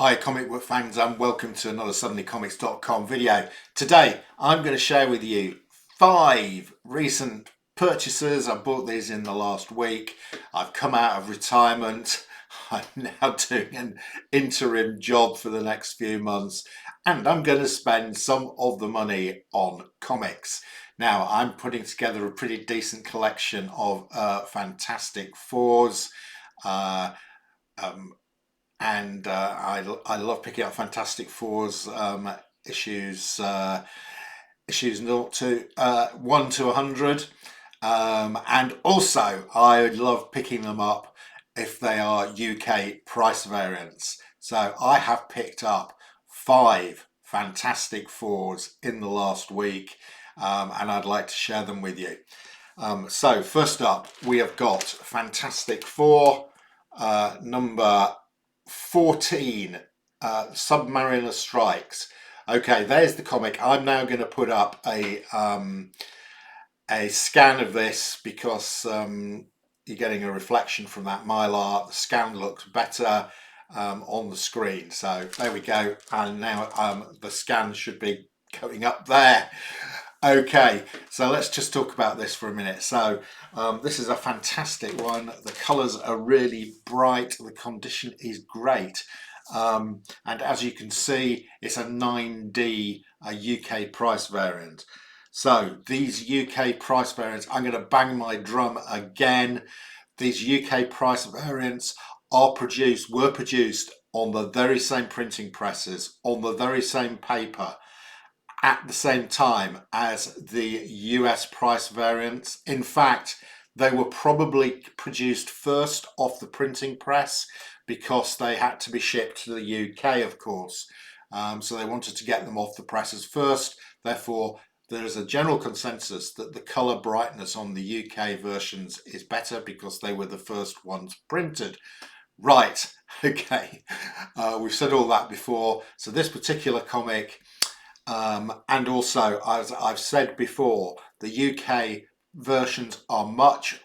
Hi comic book fans and welcome to another suddenlycomics.com video. Today I'm going to share with you 5 recent purchases. I bought these in the last week. I've come out of retirement. I'm now doing an interim job for the next few months and I'm going to spend some of the money on comics. Now I'm putting together a pretty decent collection of Fantastic Fours. I love picking up Fantastic Four's issues issues 0 to 1 to 100, and also I love picking them up if they are UK price variants. So I have picked up 5 Fantastic Fours in the last week, and I'd like to share them with you. So first up we have got Fantastic Four number 14, Submariner Strikes. Okay, there's the comic. I'm now going to put up a scan of this because you're getting a reflection from that mylar. The scan looks better on the screen. So there we go. And now the scan should be going up there. Okay, so let's just talk about this for a minute. So this is a fantastic one. The colours are really bright. The condition is great. And as you can see, it's a 9D UK price variant. So these UK price variants, I'm going to bang my drum again. These UK price variants were produced on the very same printing presses, on the very same paper, at the same time as the US price variants. In fact, they were probably produced first off the printing press because they had to be shipped to the UK, of course. So they wanted to get them off the presses first. Therefore, there is a general consensus that the colour brightness on the UK versions is better because they were the first ones printed. Right, okay, we've said all that before. So this particular comic, and also, as I've said before, the UK versions are much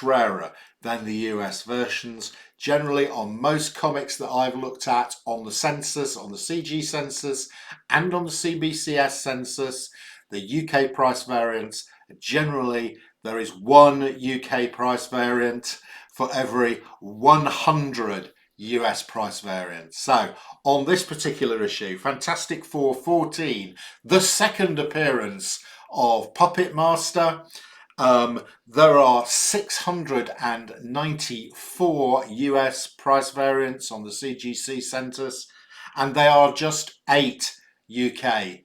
rarer than the US versions. Generally, on most comics that I've looked at on the census, on the CG census and on the CBCS census, the UK price variants, generally there is one UK price variant for every 100 US price variants. So on this particular issue, Fantastic Four 14, the second appearance of Puppet Master, there are 694 US price variants on the CGC census, and they are just 8 UK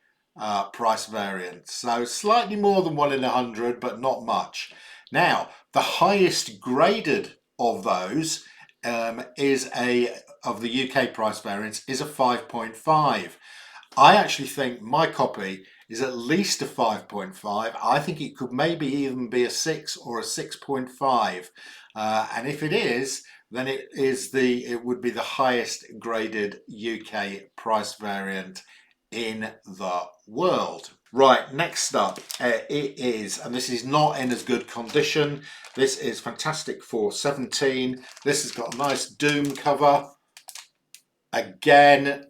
price variants. So slightly more than 1 in 100, but not much. Now, the highest graded of those of the UK price variants is a 5.5. I actually think my copy is at least a 5.5. I think it could maybe even be a 6 or a 6.5. And if it is, then it would be the highest graded UK price variant in the world. Right, next up it is, and this is not in as good condition, this is Fantastic Four 17. This has got a nice Doom cover. Again,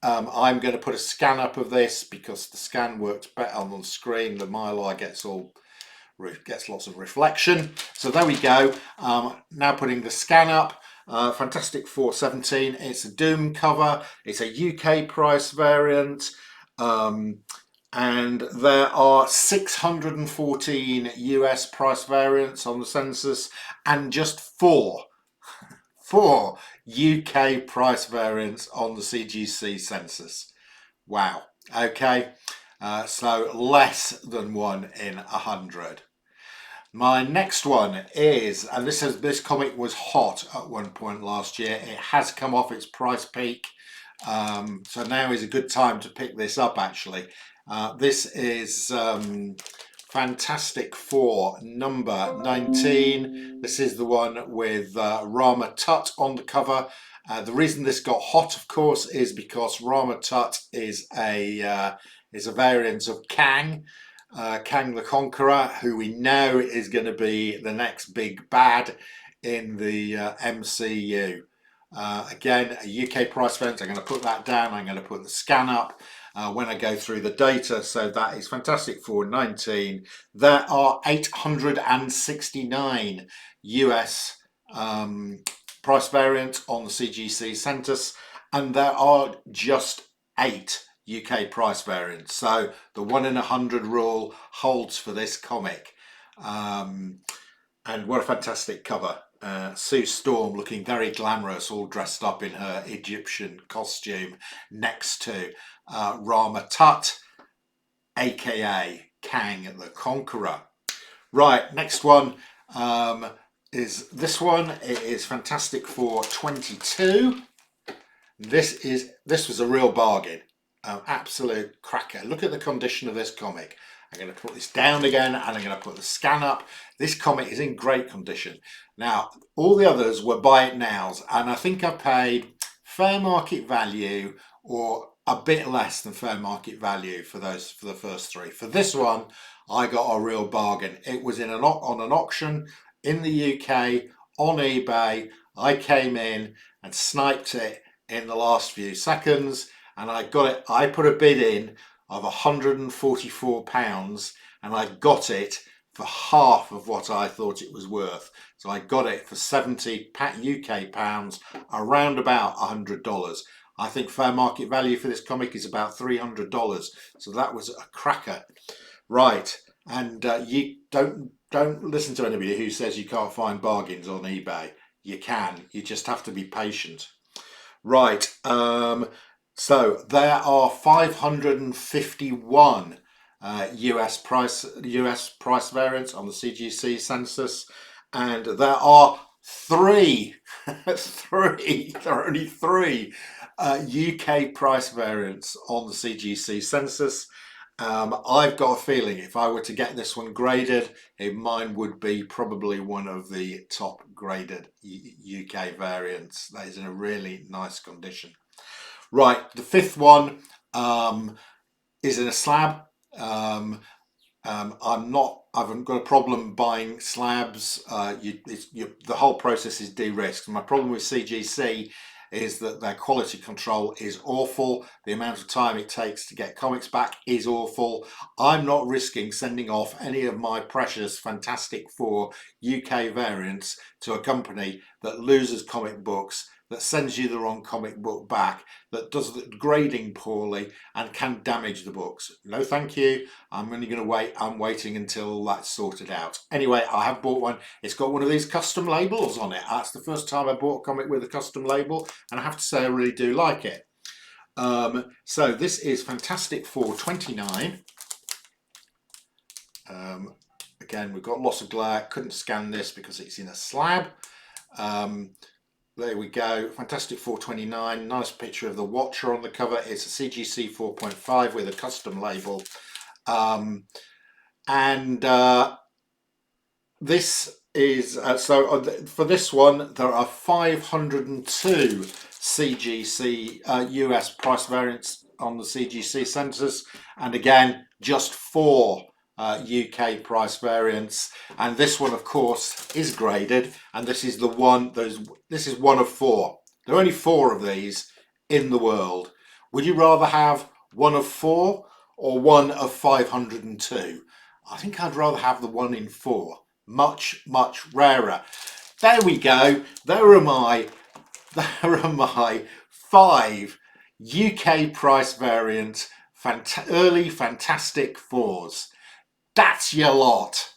I'm going to put a scan up of this because the scan works better on the screen. The mylar gets lots of reflection. So there we go. Now putting the scan up. Fantastic Four 17. It's a Doom cover. It's a UK price variant. And there are 614 US price variants on the census and just 4 UK price variants on the CGC census. Wow. Okay. So less than 1 in 100. My next one is, and this comic was hot at one point last year. It has come off its price peak. So now is a good time to pick this up, actually. This is Fantastic Four number 19. This is the one with Rama Tut on the cover. The reason this got hot, of course, is because Rama Tut is a variant of Kang. Kang the Conqueror, who we know is going to be the next big bad in the MCU. Again, a UK price variance, I'm going to put that down. I'm going to put the scan up when I go through the data. So that is Fantastic Four 19. There are 869 US price variants on the CGC Centus, and there are just 8 UK price variants. So the 1 in 100 rule holds for this comic. And what a fantastic cover. Sue Storm looking very glamorous, all dressed up in her Egyptian costume, next to Rama Tut, aka Kang the Conqueror. Right, next one is this one. It is Fantastic Four 22. This was a real bargain, absolute cracker. Look at the condition of this comic. I'm going to put this down again, and I'm going to put the scan up. This comic is in great condition. Now, all the others were buy it nows, and I think I paid fair market value or a bit less than fair market value for the first 3. For this one, I got a real bargain. It was on an auction in the UK on eBay. I came in and sniped it in the last few seconds, and I got it. I put a bid in of £144, and I got it for half of what I thought it was worth. So I got it for 70 UK pounds, around about $100. I think fair market value for this comic is about $300. So that was a cracker. Right, and you don't listen to anybody who says you can't find bargains on eBay. You can, you just have to be patient. Right, so there are 551 US price variants on the CGC Census, and there are 3 there are only 3 UK price variants on the CGC Census. I've got a feeling if I were to get this one graded, mine would be probably one of the top graded UK variants. That is in a really nice condition. Right, the 5th one is in a slab. I haven't got a problem buying slabs. The whole process is de-risked. My problem with CGC is that their quality control is awful. The amount of time it takes to get comics back is awful. I'm not risking sending off any of my precious Fantastic Four UK variants to a company that loses comic books, that sends you the wrong comic book back, that does the grading poorly and can damage the books. No thank you. I'm only going to wait. I'm waiting until that's sorted out. Anyway, I have bought one. It's got one of these custom labels on it. That's the first time I bought a comic with a custom label, and I have to say I really do like it. So this is Fantastic Four 29. Again, we've got lots of glare. Couldn't scan this because it's in a slab. There we go, Fantastic Four 29. Nice picture of the Watcher on the cover. It's a CGC 4.5 with a custom label. This is, for this one, there are 502 CGC US price variants on the CGC Census. And again, just 4 UK price variants, and this one of course is graded, and this is the one, this is one of 4. There are only 4 of these in the world. Would you rather have one of 4 or one of 502? I think I'd rather have the one in 4. Much rarer. There we go. There are my 5 UK price variant early Fantastic Fours. That's your lot.